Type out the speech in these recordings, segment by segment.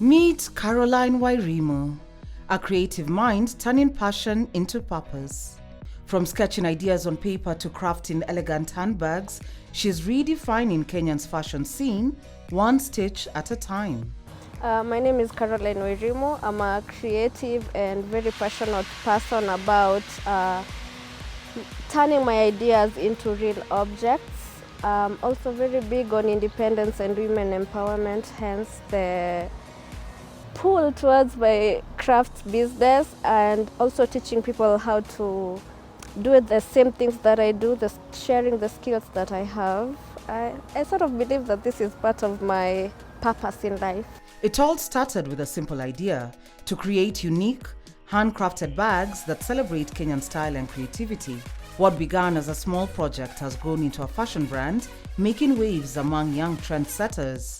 Meet Caroline Wairimu, a creative mind turning passion into purpose. From sketching ideas on paper to crafting elegant handbags, she's redefining Kenyan's fashion scene, one stitch at a time. My name is Caroline Wairimu. I'm a creative and very passionate person about turning my ideas into real objects. I'm also very big on independence and women empowerment, hence the pull towards my craft business, and also teaching people how to do the same things that I do, sharing the skills that I have. I sort of believe that this is part of my purpose in life. It all started with a simple idea to create unique, handcrafted bags that celebrate Kenyan style and creativity. What began as a small project has grown into a fashion brand, making waves among young trendsetters.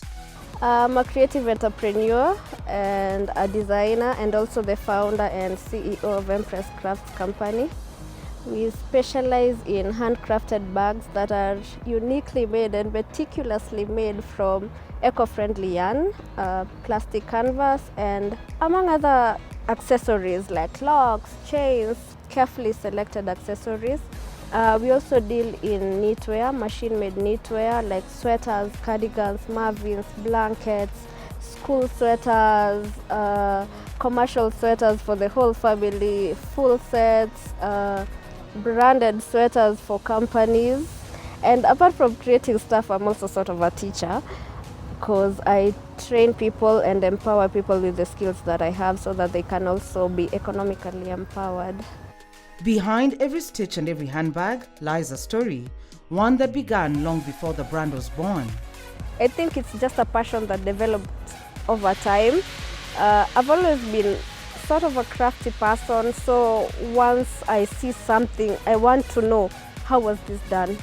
I'm a creative entrepreneur and a designer, and also the founder and CEO of Empress Crafts Company. We specialize in handcrafted bags that are uniquely made and meticulously made from eco-friendly yarn, plastic canvas, and among other accessories like locks, chains, carefully selected accessories. We also deal in knitwear, machine-made knitwear like sweaters, cardigans, muffins, blankets, school sweaters, commercial sweaters for the whole family, full sets, branded sweaters for companies. And apart from creating stuff, I'm also sort of a teacher, because I train people and empower people with the skills that I have so that they can also be economically empowered. Behind every stitch and every handbag lies a story, one that began long before the brand was born. I think it's just a passion that developed over time. I've always been sort of a crafty person, so once I see something, I want to know, how was this done?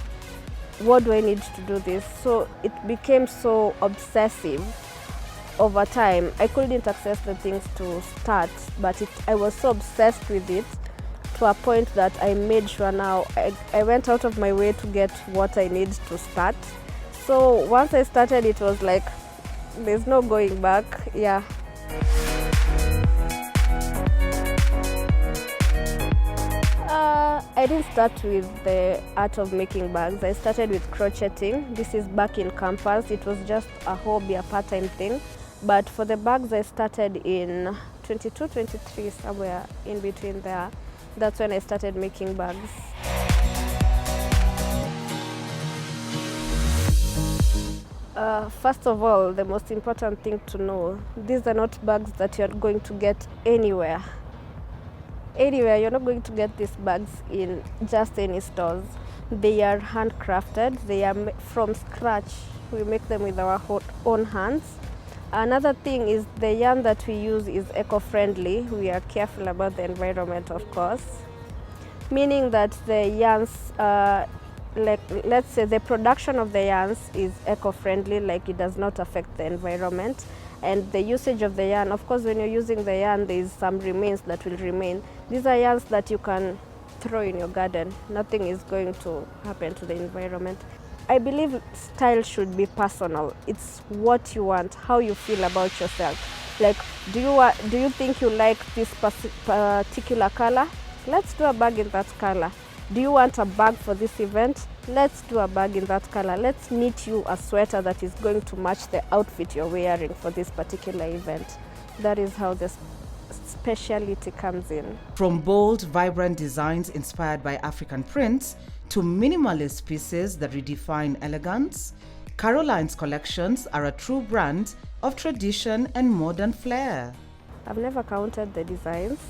What do I need to do this? So it became so obsessive over time. I couldn't access the things to start, but I was so obsessed with it to a point that I made sure now I went out of my way to get what I need to start. So once I started, it was like there's no going back. Yeah. I didn't start with the art of making bags. I started with crocheting. This is back in campus. It was just a hobby, a part-time thing. But for the bags, I started in 22, 23, somewhere in between there. That's when I started making bags. First of all, the most important thing to know, these are not bags that you're going to get anywhere. You're not going to get these bags in just any stores. They are handcrafted, they are from scratch. We make them with our own hands. Another thing is the yarn that we use is eco-friendly. We are careful about the environment, of course. Meaning that the yarns, let's say the production of the yarns is eco-friendly, like it does not affect the environment. And the usage of the yarn, of course, when you're using the yarn, there is some remains that will remain. These are yarns that you can throw in your garden. Nothing is going to happen to the environment. I believe style should be personal. It's what you want, how you feel about yourself. Like, do you think you like this particular color? Let's do a bag in that color. Do you want a bag for this event? Let's do a bag in that color. Let's knit you a sweater that is going to match the outfit you're wearing for this particular event. That is how the speciality comes in. From bold, vibrant designs inspired by African prints to minimalist pieces that redefine elegance, Caroline's collections are a true brand of tradition and modern flair. I've never counted the designs.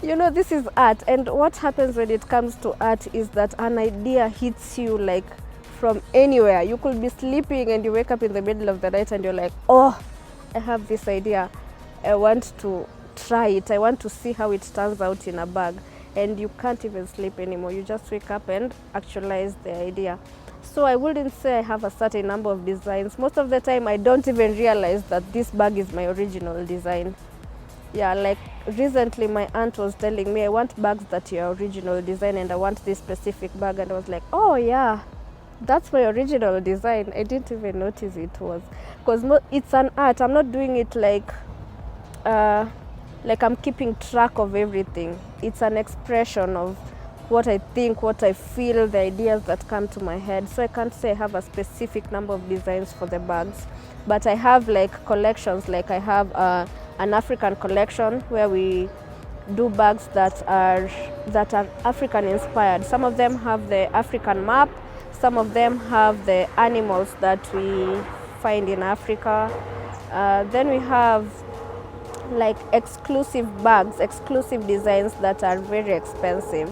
You know, this is art, and what happens when it comes to art is that an idea hits you like from anywhere. You could be sleeping and you wake up in the middle of the night and you're like, oh, I have this idea. I want to try it. I want to see how it turns out in a bag. And you can't even sleep anymore. You just wake up and actualize the idea. So I wouldn't say I have a certain number of designs. Most of the time, I don't even realize that this bag is my original design. Yeah, like recently my aunt was telling me, I want bags that are original design and I want this specific bag. And I was like, oh yeah, That's my original design. I didn't even notice it was, because it's an art. I'm not doing it like I'm keeping track of everything. It's an expression of what I think, what I feel, the ideas that come to my head. So I can't say I have a specific number of designs for the bags, but I have like collections. Like I have an African collection where we do bags that are African inspired. Some of them have the African map, some of them have the animals that we find in Africa. Then we have like exclusive bags, exclusive designs that are very expensive.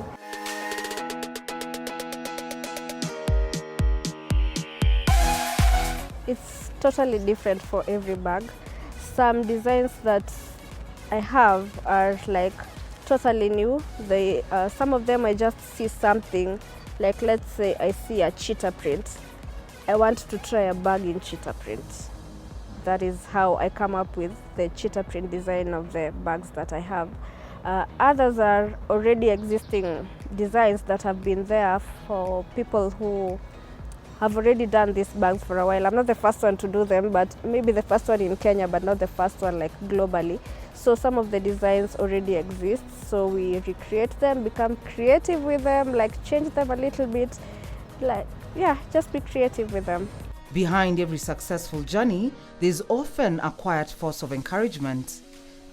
It's totally different for every bag. Some designs that I have are like totally new. Some of them I just see something, like let's say I see a cheetah print. I want to try a bag in cheetah print. That is how I come up with the cheetah print design of the bags that I have. Others are already existing designs that have been there for people who have already done these bags for a while. I'm not the first one to do them, but maybe the first one in Kenya, but not the first one like globally. So some of the designs already exist, so we recreate them, become creative with them, like change them a little bit, like, yeah, just be creative with them. Behind every successful journey, there's often a quiet force of encouragement.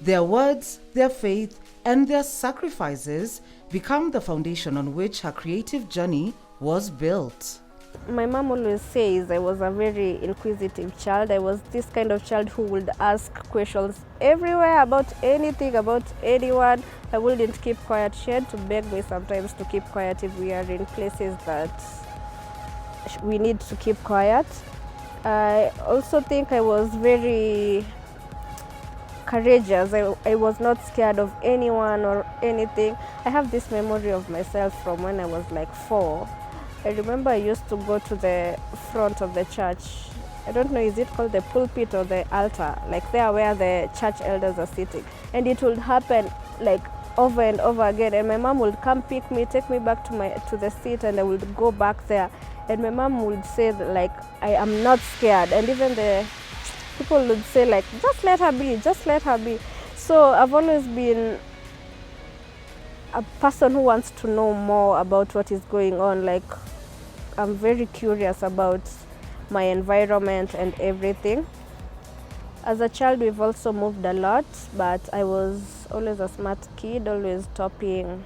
Their words, their faith, and their sacrifices become the foundation on which her creative journey was built. My mom always says I was a very inquisitive child. I was this kind of child who would ask questions everywhere about anything, about anyone. I wouldn't keep quiet. She had to beg me sometimes to keep quiet if we are in places that we need to keep quiet. I also think I was very courageous. I was not scared of anyone or anything. I have this memory of myself from when I was like 4. I remember I used to go to the front of the church. I don't know, is it called the pulpit or the altar? Like there where the church elders are sitting. And it would happen like over and over again. And my mom would come pick me, take me back to the seat, and I would go back there. And my mom would say that, like, I am not scared. And even the people would say like, just let her be, just let her be. So I've always been a person who wants to know more about what is going on. Like, I'm very curious about my environment and everything. As a child, we've also moved a lot, but I was always a smart kid, always topping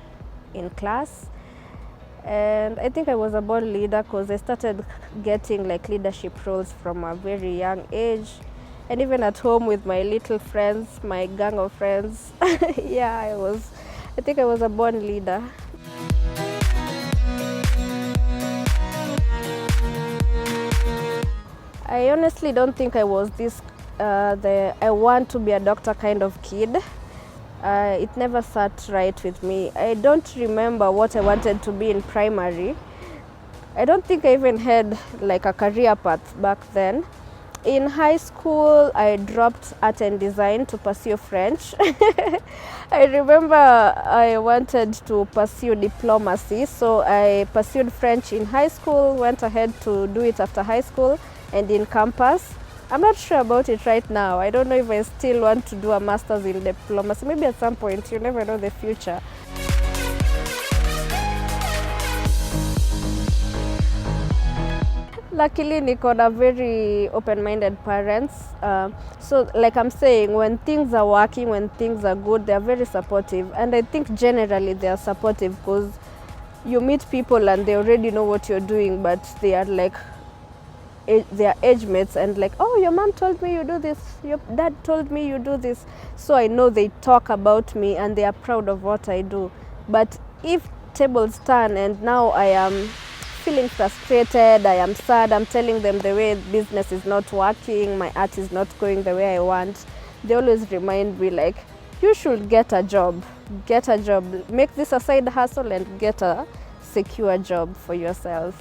in class. And I think I was a born leader because I started getting like leadership roles from a very young age. And even at home with my little friends, my gang of friends, yeah, I think I was a born leader. I honestly don't think I was this, I want to be a doctor kind of kid. It never sat right with me. I don't remember what I wanted to be in primary. I don't think I even had like a career path back then. In high school, I dropped art and design to pursue French. I remember I wanted to pursue diplomacy, so I pursued French in high school, went ahead to do it after high school and in campus. I'm not sure about it right now. I don't know if I still want to do a master's in diplomacy. Maybe at some point, you never know the future. Luckily, niko na very open-minded parents. So like I'm saying, when things are working, when things are good, they're very supportive. And I think generally they are supportive because you meet people and they already know what you're doing, but they are like, they are age mates and like, oh, your mom told me you do this, your dad told me you do this. So I know they talk about me and they are proud of what I do. But if tables turn and now I am feeling frustrated, I am sad, I'm telling them the way business is not working, my art is not going the way I want, they always remind me like, you should get a job, make this a side hustle and get a secure job for yourself.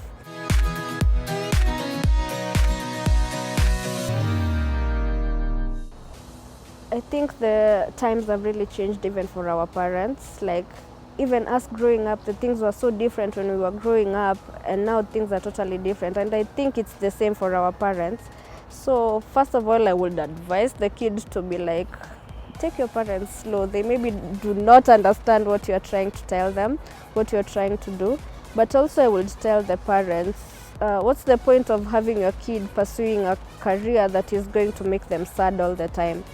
I think the times have really changed even for our parents. Like even us growing up, the things were so different when we were growing up, and now things are totally different. And I think it's the same for our parents. So first of all, I would advise the kids to be like, take your parents slow. They maybe do not understand what you're trying to tell them, what you're trying to do. But also I would tell the parents, what's the point of having your kid pursuing a career that is going to make them sad all the time?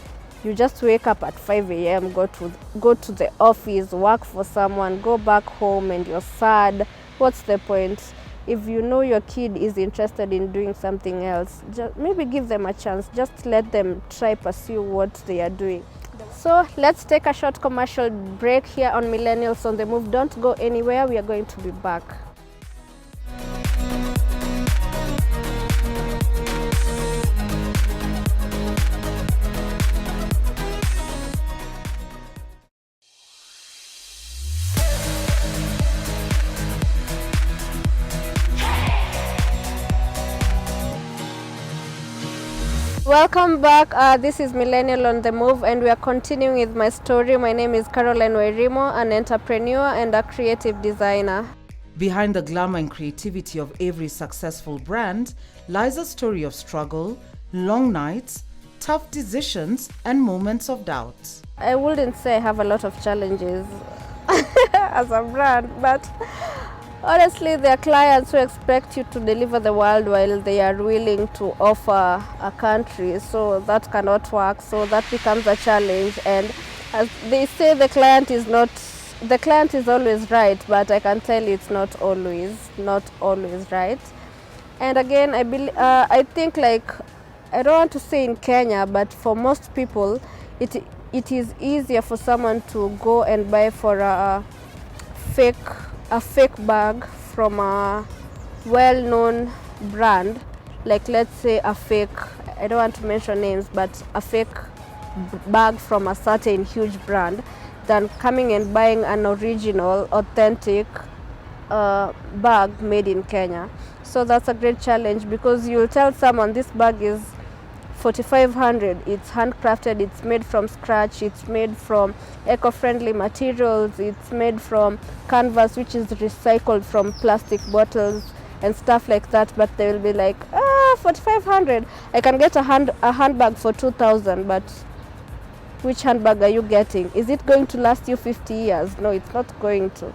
You just wake up at 5 a.m., go to the office, work for someone, go back home, and you're sad. What's the point? If you know your kid is interested in doing something else, just maybe give them a chance. Just let them pursue what they are doing. So let's take a short commercial break here on Millennials on the Move. Don't go anywhere. We are going to be back. Welcome back. This is Millennial on the Move, and we are continuing with my story. My name is Caroline Wairimo, an entrepreneur and a creative designer. Behind the glamour and creativity of every successful brand lies a story of struggle, long nights, tough decisions, and moments of doubt. I wouldn't say I have a lot of challenges as a brand, but honestly, there are clients who expect you to deliver the world while they are willing to offer a country. So that cannot work. So that becomes a challenge. And as they say, the client is always right, but I can tell it's not always right. And again, I think, like, I don't want to say in Kenya, but for most people, it is easier for someone to go and buy for a fake bag from a well-known brand, like let's say I don't want to mention names, but a fake bag from a certain huge brand, than coming and buying an original, authentic bag made in Kenya. So that's a great challenge, because you'll tell someone this bag is 4,500, it's handcrafted, it's made from scratch, it's made from eco-friendly materials, it's made from canvas, which is recycled from plastic bottles and stuff like that. But they will be like, 4,500, I can get a handbag for 2,000, but which handbag are you getting? Is it going to last you 50 years? No, it's not going to.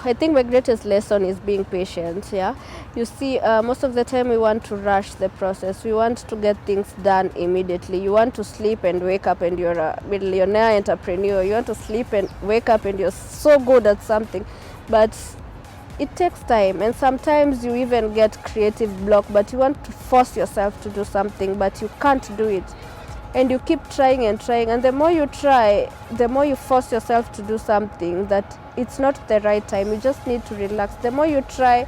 I think my greatest lesson is being patient. Yeah, you see, most of the time we want to rush the process. We want to get things done immediately. You want to sleep and wake up and you're a millionaire entrepreneur. You want to sleep and wake up and you're so good at something, but it takes time, and sometimes you even get creative block. But you want to force yourself to do something, but you can't do it. And you keep trying and trying, and the more you try, the more you force yourself to do something that it's not the right time. You just need to relax. The more you try,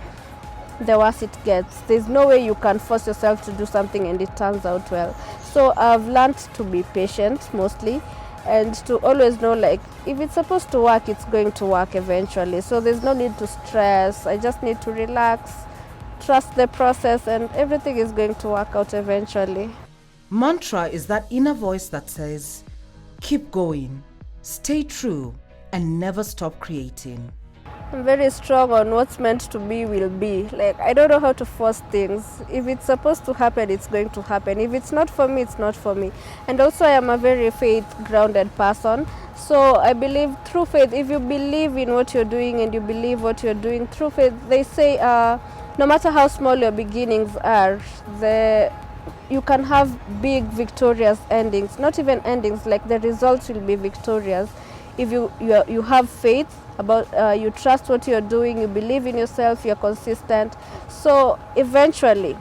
the worse it gets. There's no way you can force yourself to do something and it turns out well. So I've learned to be patient mostly, and to always know, like, if it's supposed to work, it's going to work eventually. So there's no need to stress. I just need to relax, trust the process, and everything is going to work out eventually. Mantra is that inner voice that says, keep going, stay true, and never stop creating. I'm very strong on what's meant to be will be. Like, I don't know how to force things. If it's supposed to happen, it's going to happen. If it's not for me, it's not for me. And also, I am a very faith-grounded person. So I believe through faith. If you believe in what you're doing and you believe what you're doing through faith, they say no matter how small your beginnings are, you can have big victorious endings. Not even endings, like the results will be victorious. If you have faith about, you trust what you're doing, you believe in yourself, you're consistent. So eventually,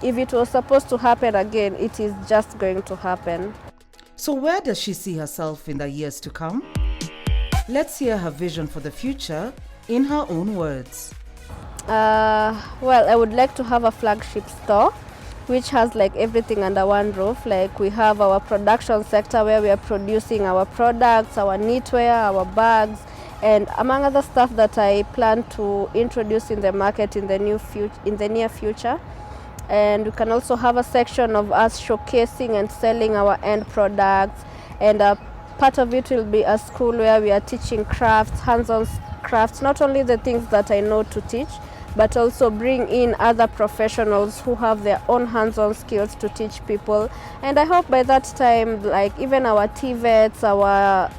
if it was supposed to happen again, it is just going to happen. So where does she see herself in the years to come? Let's hear her vision for the future in her own words. Well, I would like to have a flagship store which has like everything under one roof. Like, we have our production sector where we are producing our products, our knitwear, our bags, and among other stuff that I plan to introduce in the market in the near future. and we can also have a section of us showcasing and selling our end products, and part of it will be a school where we are teaching crafts, hands-on crafts, not only the things that I know to teach, but also bring in other professionals who have their own hands-on skills to teach people. And I hope by that time, like even our TVETs, our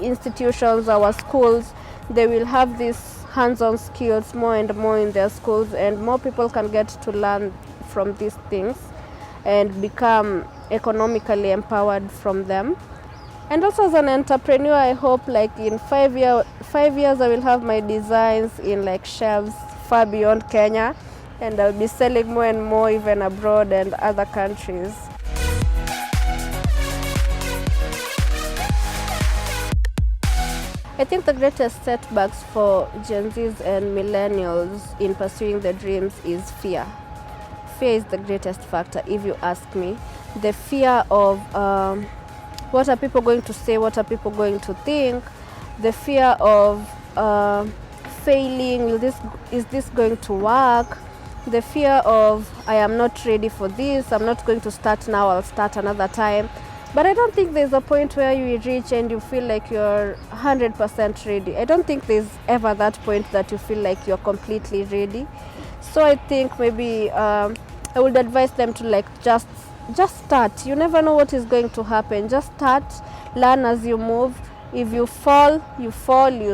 institutions, our schools, they will have these hands-on skills more and more in their schools, and more people can get to learn from these things and become economically empowered from them. And also as an entrepreneur, I hope like in 5 years I will have my designs in like shelves far beyond Kenya, and I'll be selling more and more even abroad and other countries. I think the greatest setbacks for Gen Zs and millennials in pursuing their dreams is fear. Fear is the greatest factor, if you ask me. The fear of what are people going to say, what are people going to think, the fear of failing, is this going to work, the fear of I am not ready for this, I'm not going to start now, I'll start another time. But I don't think there's a point where you reach and you feel like you're 100% ready. I don't think there's ever that point that you feel like you're completely ready. So I think maybe I would advise them to like just start. You never know what is going to happen. Just start, learn as you move. If you fall, you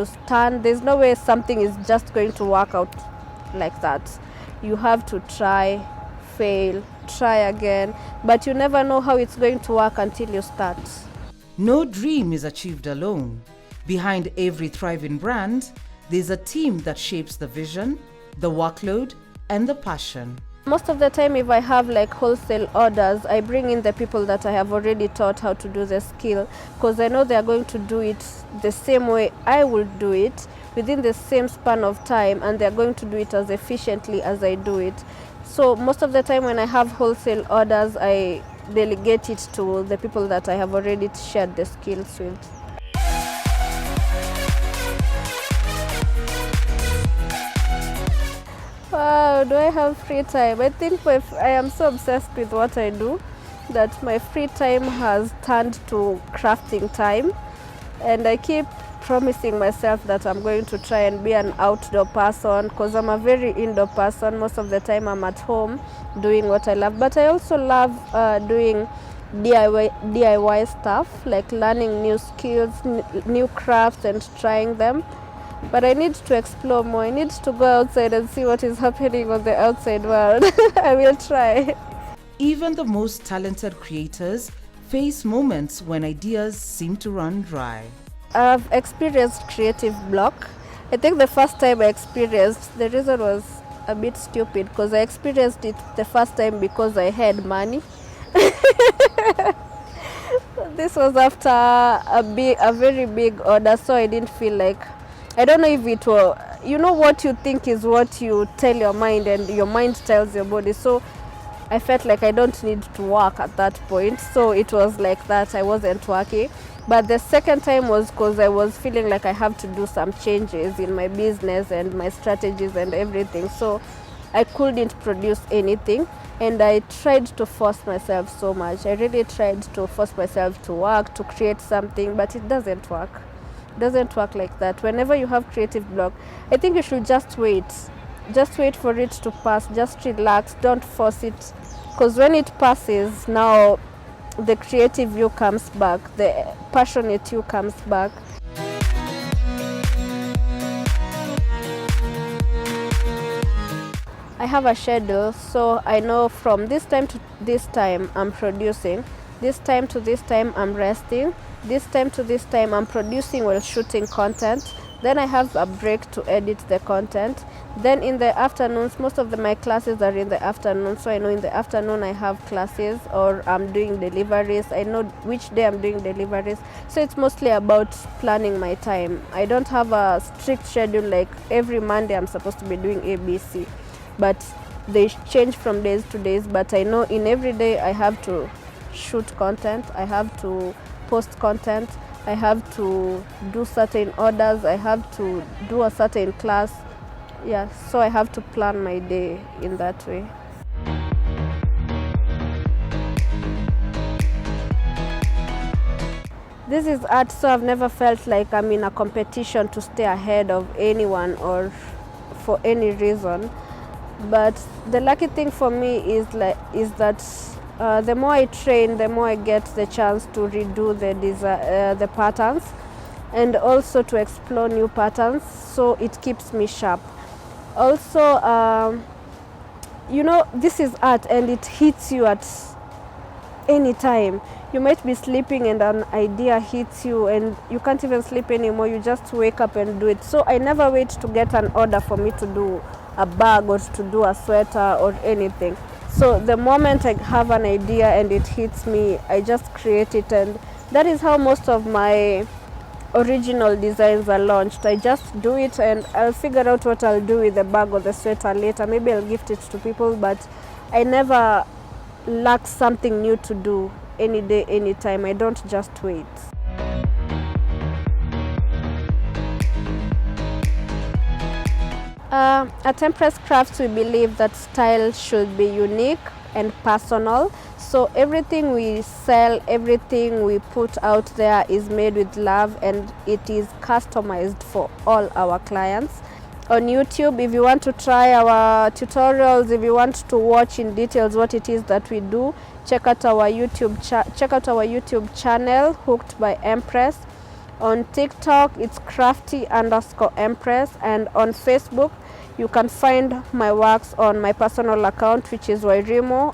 stand. There's no way something is just going to work out like that. You have to try, fail, try again, but you never know how it's going to work until you start. No dream is achieved alone. Behind every thriving brand, there's a team that shapes the vision, the workload, and the passion. Most of the time, if I have like wholesale orders, I bring in the people that I have already taught how to do the skill, because I know they are going to do it the same way I will do it within the same span of time, and they are going to do it as efficiently as I do it. So most of the time when I have wholesale orders, I delegate it to the people that I have already shared the skills with. Wow, do I have free time? I think I am so obsessed with what I do that my free time has turned to crafting time, and I keep promising myself that I'm going to try and be an outdoor person, because I'm a very indoor person. Most of the time I'm at home doing what I love, but I also love doing DIY stuff, like learning new skills, new crafts and trying them. But I need to explore more. I need to go outside and see what is happening on the outside world. I will try. Even the most talented creators face moments when ideas seem to run dry. I've experienced creative block. I think the first time I experienced, the reason was a bit stupid, because I experienced it the first time because I had money. This was after a very big order, so I didn't feel like, I don't know if it was, you know, what you think is what you tell your mind, and your mind tells your body. So I felt like I don't need to work at that point. So it was like that, I wasn't working. But the second time was because I was feeling like I have to do some changes in my business and my strategies and everything. So I couldn't produce anything, and I tried to force myself so much. I really tried to force myself to work, to create something, but it doesn't work. It doesn't work like that. Whenever you have creative block, I think you should just wait. Just wait for it to pass. Just relax. Don't force it. Because when it passes, now the creative you comes back, the passionate you comes back. I have a schedule, so I know from this time to this time I'm producing, this time to this time I'm resting, this time to this time I'm producing while shooting content. Then I have a break to edit the content. Then in the afternoons, most of my classes are in the afternoon, so I know in the afternoon I have classes or I'm doing deliveries. I know which day I'm doing deliveries. So it's mostly about planning my time. I don't have a strict schedule like every Monday I'm supposed to be doing ABC, but they change from days to days. But I know in every day I have to shoot content, I have to post content, I have to do certain orders, I have to do a certain class. Yeah, so I have to plan my day in that way. This is art, so I've never felt like I'm in a competition to stay ahead of anyone or for any reason. But the lucky thing for me is that the more I train, the more I get the chance to redo the patterns, and also to explore new patterns, so it keeps me sharp. Also, this is art and it hits you at any time. You might be sleeping and an idea hits you and you can't even sleep anymore. You just wake up and do it. So I never wait to get an order for me to do a bag or to do a sweater or anything. So the moment I have an idea and it hits me, I just create it, and that is how most of my original designs are launched. I just do it and I'll figure out what I'll do with the bag or the sweater later. Maybe I'll gift it to people, but I never lack something new to do any day, anytime. I don't just wait. At Empress Crafts, we believe that style should be unique and personal. So everything we sell, everything we put out there is made with love, and it is customized for all our clients. On YouTube, if you want to try our tutorials, if you want to watch in details what it is that we do, check out our YouTube channel, Hooked by Empress. On TikTok, it's crafty_Empress, and on Facebook, you can find my works on my personal account, which is Wairimo_KE.